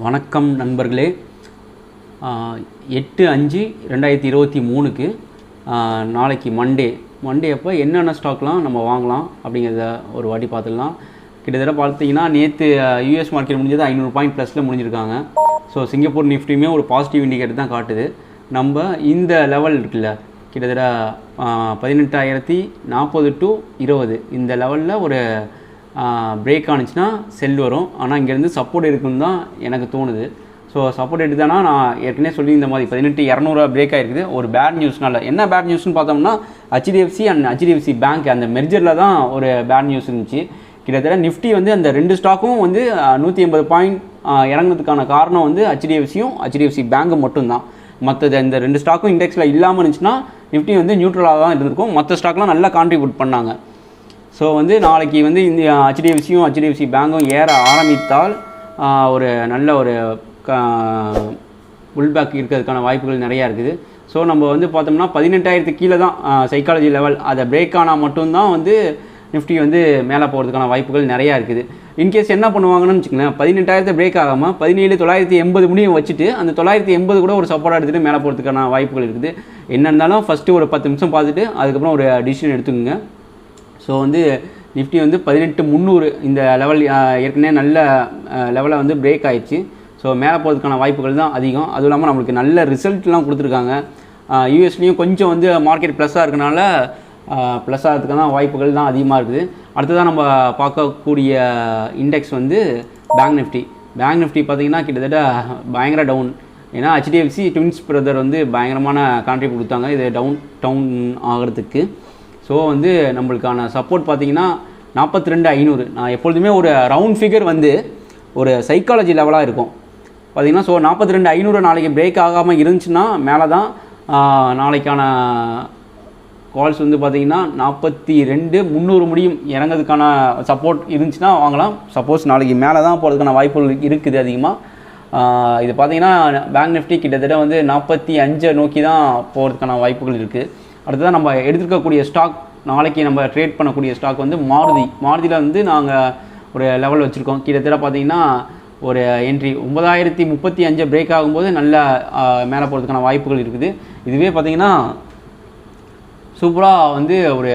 வணக்கம் நண்பர்களே. 8/5/2023க்கு நாளைக்கு மண்டே அப்போ என்னென்ன ஸ்டாக்லாம் நம்ம வாங்கலாம் அப்படிங்கிறத ஒரு வாட்டி பார்த்துடலாம். கிட்டத்தட்ட பார்த்தீங்கன்னா நேற்று யூஎஸ் மார்க்கெட் முடிஞ்சது 500 பாயிண்ட் ப்ளஸில் முடிஞ்சிருக்காங்க. ஸோ சிங்கப்பூர் நிஃப்டியுமே ஒரு பாசிட்டிவ் இண்டிகேட்டர் தான் காட்டுது. நம்ம இந்த லெவல் இருக்குல்ல, கிட்டத்தட்ட 18,040 to 20 இந்த லெவலில் ஒரு பிரேக் ஆனிச்சுன்னா செல் வரும். ஆனால் இங்கேருந்து சப்போர்ட் இருக்குன்னு தான் எனக்கு தோணுது. ஸோ சப்போர்ட் எடுத்தானா நான் ஏற்கனவே சொல்லி இந்த மாதிரி 18,200 பிரேக் ஆகிருக்குது. ஒரு பேட் நியூஸ்னால என்ன பேட் நியூஸ்னு பார்த்தோம்னா HDFC அண்ட் HDFC பேங்க் அந்த மெர்ஜரில் தான் ஒரு பேட் நியூஸ் இருந்துச்சு. கிட்டத்தட்ட நிஃப்டி வந்து அந்த ரெண்டு ஸ்டாக்கும் வந்து 180 பாயிண்ட் இறங்குறதுக்கான காரணம் வந்து HDFCயும் HDFC பேங்க்கும் மட்டும்தான். மற்றது இந்த ரெண்டு ஸ்டாக்கும் இண்டெக்ஸில் இல்லாமல் இருந்துச்சுன்னா நிஃப்டி வந்து நியூட்ரலாக தான் இருந்திருக்கும். மற்ற ஸ்டாக்லாம் நல்லா கான்ட்ரிபியூட் பண்ணாங்க. ஸோ வந்து நாளைக்கு வந்து இந்த HDFCயும் HDFC பேங்க்கும் ஏற ஆரம்பித்தால் ஒரு நல்ல ஒரு புல்பேக் இருக்கிறதுக்கான வாய்ப்புகள் நிறையா இருக்குது. ஸோ நம்ம வந்து பார்த்தோம்னா 18,000 கீழே தான் சைக்காலஜி லெவல், அதை பிரேக் ஆனால் மட்டும்தான் வந்து நிஃப்டி வந்து மேலே போகிறதுக்கான வாய்ப்புகள் நிறையா இருக்குது. இன்கேஸ் என்ன பண்ணுவாங்கன்னு வச்சுக்கோங்களேன், 18,000 பிரேக் ஆகாமல் 17,980 முடியும் வச்சுட்டு அந்த 980 கூட ஒரு சப்போர்ட்டாக எடுத்துகிட்டு மேலே போகிறதுக்கான வாய்ப்புகள் இருக்குது. என்ன இருந்தாலும் ஃபஸ்ட்டு ஒரு 10 நிமிஷம் பார்த்துட்டு அதுக்கப்புறம் ஒரு டிசிஷன் எடுத்துக்கோங்க. ஸோ வந்து நிஃப்டி வந்து 18,300 இந்த லெவல் ஏற்கனவே நல்ல லெவலில் வந்து பிரேக் ஆயிடுச்சு. ஸோ மேலே போகிறதுக்கான வாய்ப்புகள் தான் அதிகம். அதுவும் இல்லாமல் நம்மளுக்கு நல்ல ரிசல்ட்லாம் கொடுத்துருக்காங்க. யூஎஸ்லேயும் கொஞ்சம் வந்து மார்க்கெட் ப்ளஸ்ஸாக இருக்கனால ப்ளஸ் ஆகிறதுக்கான வாய்ப்புகள் தான் அதிகமாக இருக்குது. அடுத்ததான் நம்ம பார்க்கக்கூடிய இண்டெக்ஸ் வந்து பேங்க் நிஃப்டி பார்த்திங்கன்னா கிட்டத்தட்ட பயங்கர டவுன். ஏன்னா HDFC ட்வின்ஸ் பிரதர் வந்து பயங்கரமான கான்ட்ரிபியூட் கொடுத்தாங்க இது டவுன் ஆகிறதுக்கு. ஸோ வந்து நம்மளுக்கான சப்போர்ட் பார்த்திங்கன்னா 42,500. நான் எப்பொழுதுமே ஒரு ரவுண்ட் ஃபிகர் வந்து ஒரு சைக்காலஜி லெவலாக இருக்கும் பார்த்திங்கன்னா. ஸோ 42,500 நாளைக்கு பிரேக் ஆகாமல் இருந்துச்சுன்னா மேலே தான் நாளைக்கான கால்ஸ் வந்து பார்த்திங்கன்னா 42,300 முடியும் இறங்கிறதுக்கான சப்போர்ட் இருந்துச்சுன்னா வாங்கலாம். சப்போஸ் நாளைக்கு மேலே தான் போகிறதுக்கான வாய்ப்புகள் இருக்குது அதிகமாக. இது பார்த்திங்கன்னா பேங்க் நிஃப்டி கிட்டத்தட்ட வந்து 45 நோக்கி தான் போகிறதுக்கான வாய்ப்புகள் இருக்குது. அடுத்ததான் நம்ம எடுத்துருக்கக்கூடிய ஸ்டாக், நாளைக்கு நம்ம ட்ரேட் பண்ணக்கூடிய ஸ்டாக் வந்து மாருதியில் வந்து நாங்கள் ஒரு லெவல் வச்சுருக்கோம். கிட்டத்தட்ட பார்த்திங்கன்னா ஒரு என்ட்ரி 9,035 பிரேக் ஆகும்போது நல்ல மேலே போகிறதுக்கான வாய்ப்புகள் இருக்குது. இதுவே பார்த்திங்கன்னா சூப்பராக வந்து ஒரு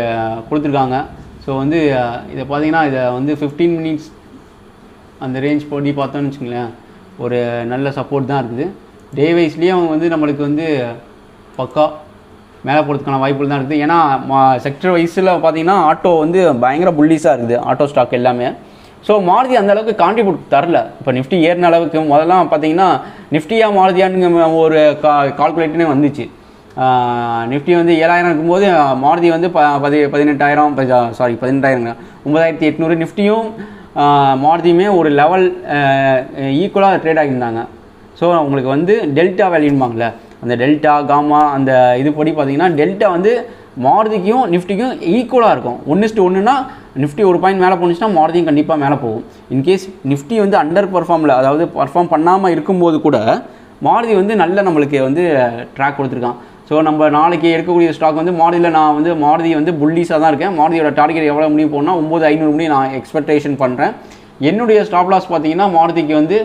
கொடுத்துருக்காங்க. ஸோ வந்து இதை பார்த்திங்கன்னா இதை வந்து 15 மினிட்ஸ் அந்த ரேஞ்ச் போட்டி பார்த்தோன்னு வச்சுக்கோங்களேன், ஒரு நல்ல சப்போர்ட் தான் இருக்குது. டே வைஸ்லேயும் வந்து நம்மளுக்கு வந்து பக்கா மேலே போகிறதுக்கான வாய்ப்புகள் தான் இருக்குது. ஏன்னா செக்டர் வைஸில் பார்த்திங்கன்னா ஆட்டோ வந்து பயங்கர புல்லிஸாக இருக்குது, ஆட்டோ ஸ்டாக் எல்லாமே. ஸோ மாருதி அந்தளவுக்கு கான்ட்ரிபியூட் தரல. இப்போ நிஃப்டி ஏறின அளவுக்கு முதல்லாம் பார்த்திங்கன்னா நிஃப்டியாக மாருதியான்னு ஒரு கால்குலேட்டனே வந்துச்சு. நிஃப்டி வந்து 7,000 இருக்கும்போது மாருதி வந்து 9,800. நிஃப்டியும் மாருதியுமே ஒரு லெவல் ஈக்குவலாக ட்ரேட் ஆகியிருந்தாங்க. ஸோ உங்களுக்கு வந்து டெல்டா வேல்யூன்பாங்களே, அந்த டெல்டா காமா அந்த இது படி பார்த்திங்கன்னா டெல்டா வந்து மாருதிக்கும் நிஃப்டிக்கும் ஈக்குவலாக இருக்கும். 1:1னா நிஃப்டி ஒரு பாயிண்ட் மேலே போணுச்சுன்னா மாருதியும் கண்டிப்பாக மேலே போகும். இன்கேஸ் நிஃப்டி வந்து அண்டர் பர்ஃபார்மில், அதாவது பர்ஃபார்ம் பண்ணாமல் இருக்கும்போது கூட மாருதி வந்து நல்ல நம்மளுக்கு வந்து ட்ராக் கொடுத்துருக்கான். ஸோ நம்ம நாளைக்கு எடுக்கக்கூடிய ஸ்டாக் வந்து மாருதியில் நான் வந்து மாருதி வந்து புல்லிஸாக தான் இருக்கேன். மாருதியோட டார்கெட் எவ்வளோ முடியும் போனால் 9,500 முடியும் நான் எக்ஸ்பெக்டேஷன் பண்ணுறேன். என்னுடைய ஸ்டாப் லாஸ் பார்த்திங்கன்னா மாருதிக்கு வந்து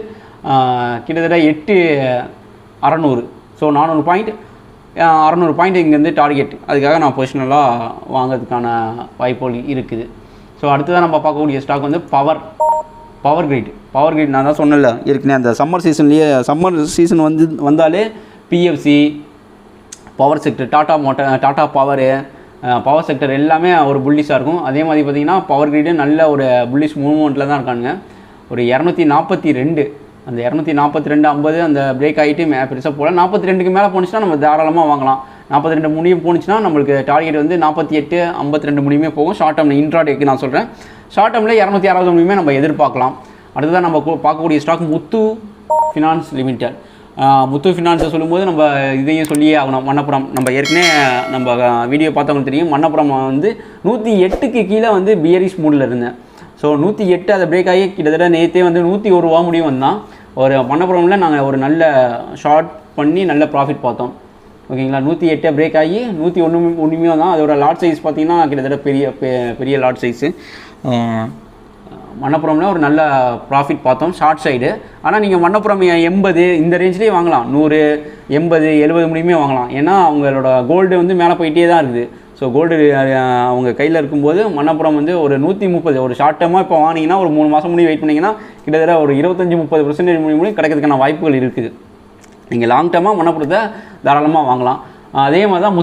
கிட்டத்தட்ட 8,600. ஸோ 400 பாயிண்ட் 600 பாயிண்ட் இங்கேருந்து டார்கெட். அதுக்காக நான் பொசிஷனலாக வாங்கிறதுக்கான வாய்ப்புகள் இருக்குது. ஸோ அடுத்ததான் நம்ம பார்க்கக்கூடிய ஸ்டாக் வந்து பவர் கிரிட் நான் தான் சொன்னல ஏற்கனவே அந்த சம்மர் சீசன் வந்தாலே PFC power sector, tata power sector எல்லாமே ஒரு புல்லிஷாக இருக்கும். அதே மாதிரி பார்த்திங்கன்னா பவர் கிரிடு நல்ல ஒரு புல்லிஷ் மூவ்மெண்ட்டில் தான் இருக்காங்க. ஒரு 242 அந்த 242.50 அந்த பிரேக் ஆகிட்டு பெருசாக போகல. 42க்கு மேலே போணுச்சுன்னா நம்ம தாராளமாக வாங்கலாம். 42 முடியும் போணுச்சுன்னா நம்மளுக்கு டார்கெட் வந்து 48-52 முடியுமே போகும். ஷார்ட் டேர்மில் இன்ட்ராடேக்கு நான் சொல்கிறேன். ஷார்ட் டேர்மில் 260 முடியுமே நம்ம எதிர்பார்க்கலாம். அடுத்ததான் நம்ம பார்க்கக்கூடிய stock Muthoot finance limited. Muthoot ஃபினான்ஸை சொல்லும்போது நம்ம இதையும் சொல்லியே ஆகணும். மண்ணப்புறம் நம்ம ஏற்கனவே நம்ம வீடியோ பார்த்தவங்களுக்கு தெரியும். மண்ணப்புறம் வந்து 108க்கு கீழே வந்து பியரிஷ் மூடில் இருந்தேன். ஸோ 108 அதை பிரேக் ஆகி கிட்டத்தட்ட நேற்றே வந்து 101 ரூபா முடியும் வந்தான். ஒரு மண்ணப்புறமில் நாங்கள் ஒரு நல்ல ஷார்ட் பண்ணி நல்ல ப்ராஃபிட் பார்த்தோம். ஓகேங்களா, 108 பிரேக் ஆகி 101 தான். அதோட லாட் சைஸ் பார்த்திங்கன்னா கிட்டத்தட்ட பெரிய லாட் சைஸு. மணப்புறம்ல ஒரு நல்ல ப்ராஃபிட் பார்த்தோம் ஷார்ட் சைடு. ஆனால் நீங்கள் மணப்புறம் 80 இந்த ரேஞ்சிலேயே வாங்கலாம், 100 80 70 முடியுமே வாங்கலாம். ஏன்னா அவங்களோட கோல்டு வந்து மேலே போயிட்டே தான் இருக்குது. ஸோ கோல்டு அவங்க கையில் இருக்கும்போது மணப்புறம் வந்து ஒரு 130 ஒரு ஷார்ட் டேர்மாக இப்போ வாங்கினீங்கன்னா ஒரு 3 மாதம் முடிவு வெயிட் பண்ணிங்கன்னா கிட்டத்தட்ட ஒரு 25-30% முடியும் கிடைக்கிறதுக்கான வாய்ப்புகள் இருக்குது. நீங்கள் லாங் டேர்மாக மணப்புறத்தை தாராளமாக வாங்கலாம். அதே மாதிரி தான்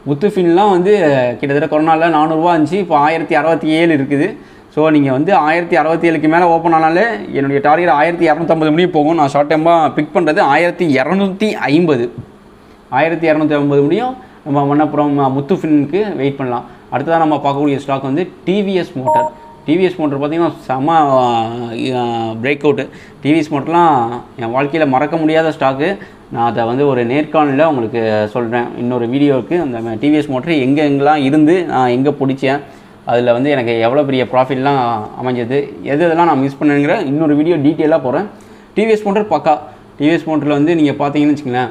முத்துஃபின்லாம் வந்து கிட்டத்தட்ட கொரோனாவில் 400 ரூபா இருந்துச்சு, இப்போ 1067 இருக்குது. ஸோ நீங்கள் வந்து 1067க்கு மேலே ஓப்பன் ஆனாலே என்னுடைய டார்கெட் 1250 முடியும் போகும். நான் ஷார்ட் டைமாக பிக் பண்ணுறது 1250 முடியும். நம்ம மணப்புறம் முத்துஃபின்க்கு வெயிட் பண்ணலாம். அடுத்ததாக நம்ம பார்க்கக்கூடிய ஸ்டாக் வந்து டிவிஎஸ் மோட்டர் பார்த்திங்கன்னா செம பிரேக் அவுட்டு. டிவிஎஸ் மோட்டர்லாம் என் வாழ்க்கையில் மறக்க முடியாத ஸ்டாக்கு. நான் அதை வந்து ஒரு நேர்காணலில் உங்களுக்கு சொல்கிறேன் இன்னொரு வீடியோவுக்கு. அந்த டிவிஎஸ் மோட்டர் எங்கெங்கெல்லாம் இருந்து நான் எங்கே பிடிச்சேன், அதில் வந்து எனக்கு எவ்வளோ பெரிய ப்ராஃபிட்லாம் அமைஞ்சது, எதெல்லாம் நான் மிஸ் பண்ணுங்கிற இன்னொரு வீடியோ டீட்டெயிலாக போகிறேன். டிவிஎஸ் மோட்டர் பக்கா. டிவிஎஸ் மோட்டரில் வந்து நீங்கள் பார்த்தீங்கன்னு வச்சுங்களேன்,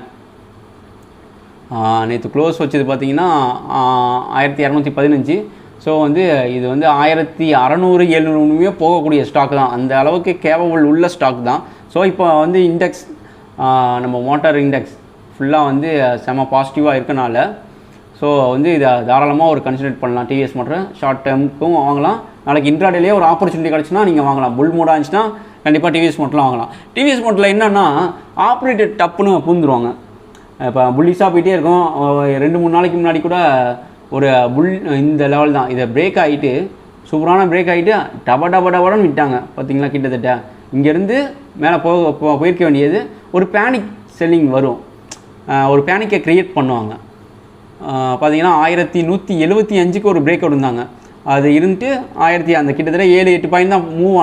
நேற்று க்ளோஸ் வச்சது பார்த்தீங்கன்னா 1215. ஸோ வந்து இது வந்து 1600-1700 போகக்கூடிய ஸ்டாக் தான். அந்த அளவுக்கு கேப்பபிள் உள்ள ஸ்டாக் தான். ஸோ இப்போ வந்து இண்டெக்ஸ் நம்ம மோட்டார் இண்டெக்ஸ் ஃபுல்லாக வந்து செம பாசிட்டிவாக இருக்கனால ஸோ வந்து இதை தாராளமாக ஒரு கன்சிடர் பண்ணலாம். டிவிஎஸ் மோட்டர் ஷார்ட் டேர்முக்கும் வாங்கலாம். நாளைக்கு இன்ட்ராடேலேயே ஒரு ஆப்பர்ச்சுனிட்டி கிடச்சுன்னா நீங்கள் வாங்கலாம். புல் மூடாக இருந்துச்சுன்னா கண்டிப்பாக டிவிஎஸ் மோட்டர்லாம் வாங்கலாம். டிவிஎஸ் மோட்டரில் என்னென்னா ஆப்ரேட்டர் டப்புன்னு பூந்துருவாங்க. இப்போ புல்லிஸாக போயிட்டே இருக்கும். 2-3 நாளைக்கு முன்னாடி கூட ஒரு புல் இந்த லெவல் தான், இதை பிரேக் ஆகிட்டு சூப்பரான பிரேக் ஆகிட்டு டபடன்னு விட்டாங்க பார்த்தீங்களா. கிட்டத்தட்ட இங்கேருந்து மேலே போயிருக்க வேண்டியது ஒரு பேனிக் செல்லிங் வரும், ஒரு பேனிக்கை க்ரியேட் பண்ணுவாங்க. பார்த்தீங்கன்னா 1175க்கு ஒரு பிரேக் அவுட் இருந்தாங்க. அது இருந்துட்டு அந்த கிட்டத்தட்ட 7-8 பாயிண்ட் தான் மூவ்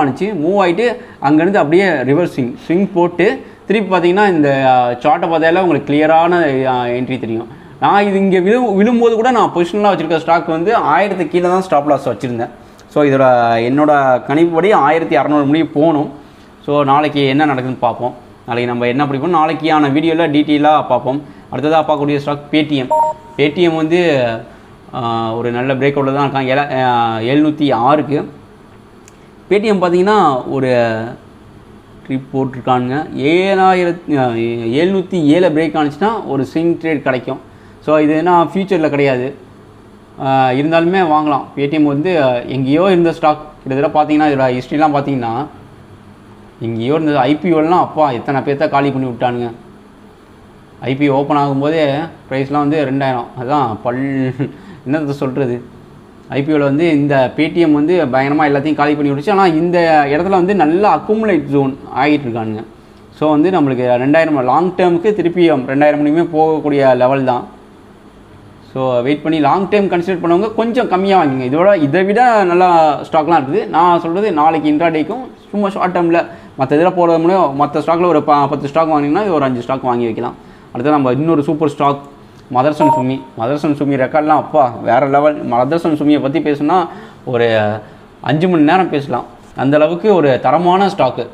ஆகிட்டு அங்கேருந்து அப்படியே ரிவர்ஸ் ஸ்விங் போட்டு திருப்பி பார்த்தீங்கன்னா இந்த சார்ட்டை பார்த்தால உங்களுக்கு கிளியரான என்ட்ரி தெரியும். நான் இது இங்கே விழும்போது கூட நான் பொசிஷனலாக வச்சுருக்க ஸ்டாக் வந்து 1000 கீழே தான் ஸ்டாப் லாஸ் வச்சுருந்தேன். ஸோ இதோட என்னோடய கணிப்புப்படி 1600 முடிவு போகணும். ஸோ நாளைக்கு என்ன நடக்குதுன்னு பார்ப்போம். நாளைக்கு நம்ம என்ன பிடிப்போம் நாளைக்கான வீடியோவில் டீட்டெயிலாக பார்ப்போம். அடுத்ததாக பார்க்கக்கூடிய ஸ்டாக் பேடிஎம் வந்து ஒரு நல்ல பிரேக் அவுட்டில் தான் இருக்காங்க. 706க்கு பேடிஎம் பார்த்தீங்கன்னா ஒரு ட்ரிப் போட்டிருக்காங்க. 707 பிரேக் ஆனிச்சுன்னா ஒரு ஸ்விங் ட்ரேட் கிடைக்கும். ஸோ இது என்ன ஃபியூச்சரில் கிடையாது, இருந்தாலுமே வாங்கலாம். பேடிஎம் வந்து எங்கேயோ இருந்த ஸ்டாக். கிட்டத்தட்ட பார்த்தீங்கன்னா இதோட ஹிஸ்ட்ரிலாம் பார்த்தீங்கன்னா எங்கேயோ இருந்தது. ஐபிஓலாம் அப்பா எத்தனை பேர்த்த காலி பண்ணி விட்டானுங்க. ஐபிஓ ஓப்பன் ஆகும்போதே ப்ரைஸ்லாம் வந்து 2000. அதுதான் என்னத்தை சொல்கிறது. ஐபிஓவில் வந்து இந்த பேடிஎம் வந்து பயங்கரமாக எல்லாத்தையும் காலி பண்ணி விட்டுச்சு. ஆனால் இந்த இடத்துல வந்து நல்லா அக்குமுலேட் ஜோன் ஆகிட்டு இருக்கானுங்க. ஸோ வந்து நம்மளுக்கு 2000 லாங் டேர்முக்கு திருப்பி 2000 முடியுமே போகக்கூடிய லெவல் தான். ஸோ வெயிட் பண்ணி லாங் டைம் கன்சிடர் பண்ணவங்க கொஞ்சம் கம்மியாக வாங்கிங்க. இதை விட நல்லா ஸ்டாக்லாம் இருக்குது. நான் சொல்கிறது நாளைக்கு இன்ட்ராடேக்கும் சும்மா ஷார்ட் டேர்மில் மற்ற இதில் போகிறது முடியும். மற்ற ஸ்டாக்கில் ஒரு 10 ஸ்டாக் வாங்கினீங்கன்னா இது ஒரு 5 ஸ்டாக் வாங்கி வைக்கலாம். அடுத்து நம்ம இன்னொரு சூப்பர் ஸ்டாக் மதர்சன் சுமி ரெக்கார்ட்லாம் அப்பா வேறு லெவல். மதர்சன் சுமியை பற்றி பேசுனா ஒரு 5 மணி நேரம் பேசலாம். அந்தளவுக்கு ஒரு தரமான ஸ்டாக்கு.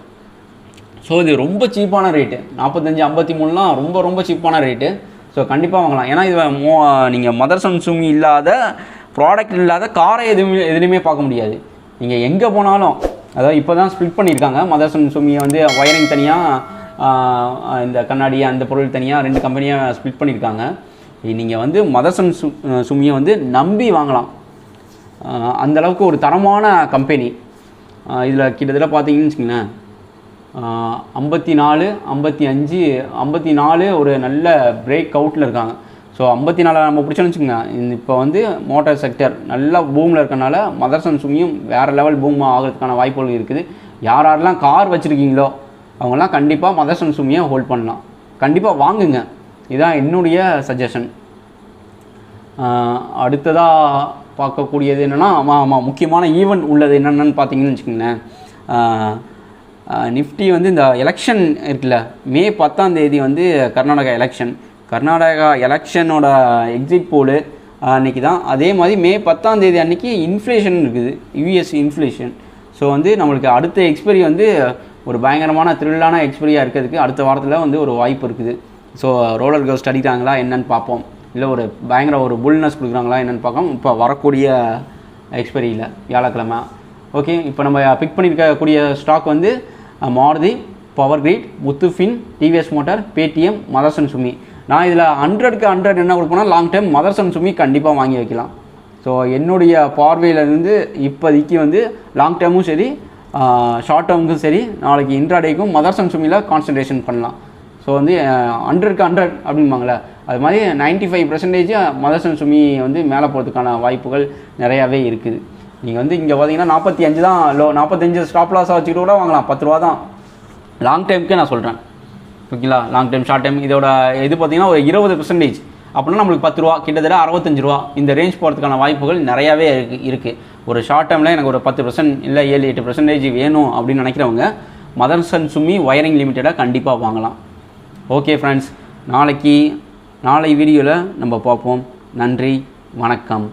ஸோ இது ரொம்ப சீப்பான ரேட்டு 45-53லாம் ரொம்ப சீப்பான ரேட்டு. ஸோ கண்டிப்பாக வாங்கலாம். ஏன்னா இது நீங்கள் மதர்சன் சுமி இல்லாத ப்ராடக்ட் இல்லாத காரை எதுலையுமே பார்க்க முடியாது. நீங்கள் எங்கே போனாலும் அதாவது இப்போ தான் ஸ்ப்ளிட் பண்ணியிருக்காங்க. மதர்சன் சுமியை வந்து ஒயரிங் தனியாக, இந்த கண்ணாடி அந்த பொருள் தனியாக 2 கம்பெனியாக ஸ்ப்ளிட் பண்ணியிருக்காங்க. நீங்கள் வந்து மதர்சன் சுமியை வந்து நம்பி வாங்கலாம். அந்தளவுக்கு ஒரு தரமான கம்பெனி. இதில் கிட்டத்தட்ட பார்த்தீங்கன்னு வச்சுக்கோங்களேன் 54, 55, 54 ஒரு நல்ல பிரேக் அவுட்டில் இருக்காங்க. ஸோ 54 நம்ம பிடிச்சோன்னு வச்சுக்கோங்க. இப்போ வந்து மோட்டார் செக்டர் நல்லா பூமில் இருக்கனால மதர்சன் சுமியும் வேறு லெவல் பூம் ஆகிறதுக்கான வாய்ப்புகள் இருக்குது. யாரெல்லாம் கார் வச்சுருக்கீங்களோ அவங்களாம் கண்டிப்பாக மதர்சன் சுமியை ஹோல்ட் பண்ணலாம். கண்டிப்பாக வாங்குங்க. இதுதான் என்னுடைய சஜஷன். அடுத்ததாக பார்க்கக்கூடியது என்னென்னா முக்கியமான ஈவெண்ட் உள்ளது என்னென்னு பார்த்தீங்கன்னு வச்சுக்கோங்களேன். நிஃப்டி வந்து இந்த எலெக்ஷன் இருக்குல்ல, மே 10ஆம் தேதி வந்து கர்நாடகா எலெக்ஷனோட எக்ஸிட் போலு அன்றைக்கி தான். அதே மாதிரி மே 10ஆம் தேதி அன்றைக்கி இன்ஃப்ளேஷன் இருக்குது, யூஎஸ் இன்ஃப்ளேஷன். ஸோ வந்து நம்மளுக்கு அடுத்த எக்ஸ்பெரி வந்து ஒரு பயங்கரமான த்ரில்லான எக்ஸ்பெரியாக இருக்கிறதுக்கு அடுத்த வாரத்தில் வந்து ஒரு வாய்ப்பு இருக்குது. ஸோ ரோலர் கோஸ்டர் அடிக்கிறாங்களா என்னென்னு பார்ப்போம், இல்லை ஒரு பயங்கர ஒரு புல்னஸ் கொடுக்குறாங்களா என்னென்னு பார்ப்போம். இப்போ வரக்கூடிய எக்ஸ்பெரியில் வியாழக்கிழமை ஓகே, இப்போ நம்ம பிக் பண்ணியிருக்கக்கூடிய ஸ்டாக் வந்து Maruti, power grid, Muthootfin, TVS motor, Paytm, Motherson Sumi. நான் இதில் 100க்கு 100 என்ன கொடுப்போம்னா லாங் டைம் மதர்சன் சுமி கண்டிப்பாக வாங்கி வைக்கலாம். ஸோ என்னுடைய பார்வையிலேருந்து இப்போதைக்கு வந்து லாங் டேர்மும் சரி ஷார்ட் டேர்முக்கும் சரி நாளைக்கு இன்ட்ராடேக்கும் மதர்சன் சுமியில் கான்சன்ட்ரேஷன் பண்ணலாம். ஸோ வந்து 100க்கு 100 அப்படிம்பாங்களே அது மாதிரி 95% மதர்சன் சுமி வந்து மேலே போகிறதுக்கான வாய்ப்புகள் நிறையாவே இருக்குது. நீங்கள் வந்து இங்கே பார்த்தீங்கன்னா 45 தான் லோ, 45 ஸ்டாப் லாஸாக வச்சுக்கிட்டு கூட வாங்கலாம். 10 ரூபா தான் லாங் டைமுக்கே நான் சொல்கிறேன். ஓகேங்களா, லாங் டைம் ஷார்ட் டைம் இதோட இது பார்த்தீங்கன்னா ஒரு 20% அப்படின்னா நம்மளுக்கு 10 ரூபா, கிட்டத்தட்ட 65 ரூபா இந்த ரேஞ்ச் போகிறதுக்கான வாய்ப்புகள் நிறையாவே இருக்குது. ஒரு ஷார்ட் டைமில் எனக்கு ஒரு 10% இல்லை 7-8% வேணும் அப்படின்னு நினைக்கிறவங்க மதர்சன் சுமி வயரிங் லிமிட்டடாக கண்டிப்பாக வாங்கலாம். ஓகே ஃப்ரெண்ட்ஸ், நாளை வீடியோவில் நம்ம பார்ப்போம். நன்றி, வணக்கம்.